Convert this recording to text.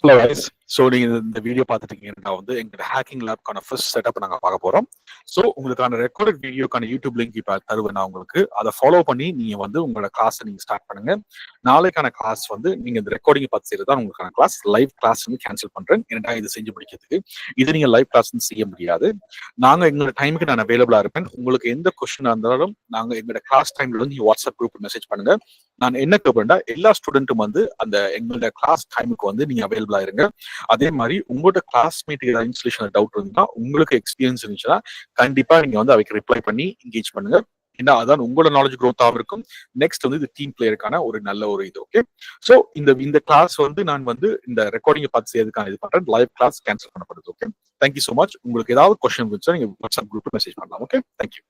Hello guys. So நீங்க இந்த video பார்த்துட்டு இருக்கீங்கன்னா வந்து எங்களோட ஹேக்கிங் லேப்க்கான ஃபர்ஸ்ட் செட்டப் நாங்கள் பார்க்க போறோம். ஸோ உங்களுக்கான ரெக்கார்டட் வீடியோக்கான யூடியூப் லிங்க் இப்போ தருவேன் நான் உங்களுக்கு. அதை ஃபாலோ பண்ணி நீங்க வந்து உங்களோட கிளாஸை நீங்க ஸ்டார்ட் பண்ணுங்க. நாளைக்கான கிளாஸ் வந்து நீங்க இந்த ரெக்கார்டிங் பார்த்து செய்யறது தான் உங்களுக்கான கிளாஸ். லைவ் கிளாஸ் வந்து கேன்சல் பண்றேன், ஏன்னா இது செஞ்சு முடிக்கிறதுக்கு. இது நீங்க லைவ் கிளாஸ் செய்ய முடியாது. நாங்க எங்களோட டைமுக்கு நான் அவைலபிளா இருப்பேன். உங்களுக்கு எந்த கொஸ்டினா இருந்தாலும் நாங்க எங்களோட கிளாஸ் டைம்ல வந்து நீங்க வாட்ஸ்அப் குரூப் மெசேஜ் பண்ணுங்க. நான் என்ன கேட்பேன்டா, எல்லா ஸ்டூடெண்ட்டும் வந்து அந்த எங்களோட கிளாஸ் டைமுக்கு வந்து நீங்க அவைலபிளா இருங்க. அதே மாதிரி உங்களோட கிளாஸ்மேட் ஏதாவது இன்ஸ்டலேஷன் டவுட் இருந்தா, உங்களுக்கு எக்ஸ்பீரியன்ஸ் இருந்துச்சுன்னா கண்டிப்பா நீங்க வந்து அவைக்கு ரிப்ளை பண்ணி என்கேஜ் பண்ணுங்க. ஏன்னா அதான் உங்களோட நாலேஜ் க்ரோத்தாகவும் இருக்கும். நெக்ஸ்ட் வந்து இது டீம் பிளேயருக்கான ஒரு நல்ல ஒரு இது. ஓகே, ஸோ இந்த கிளாஸ் வந்து நான் வந்து இந்த ரெக்கார்டிங்கை பார்த்து செய்யறதுக்கான இது பண்றேன். லைவ் கிளாஸ் கேன்சல் பண்ணப்படுது. Okay, thank you so much. உங்களுக்கு ஏதாவது கொஸ்டின் இருந்துச்சா நீங்க வாட்ஸ்அப் குரூப் மெசேஜ் பண்ணலாம். Okay, thank you.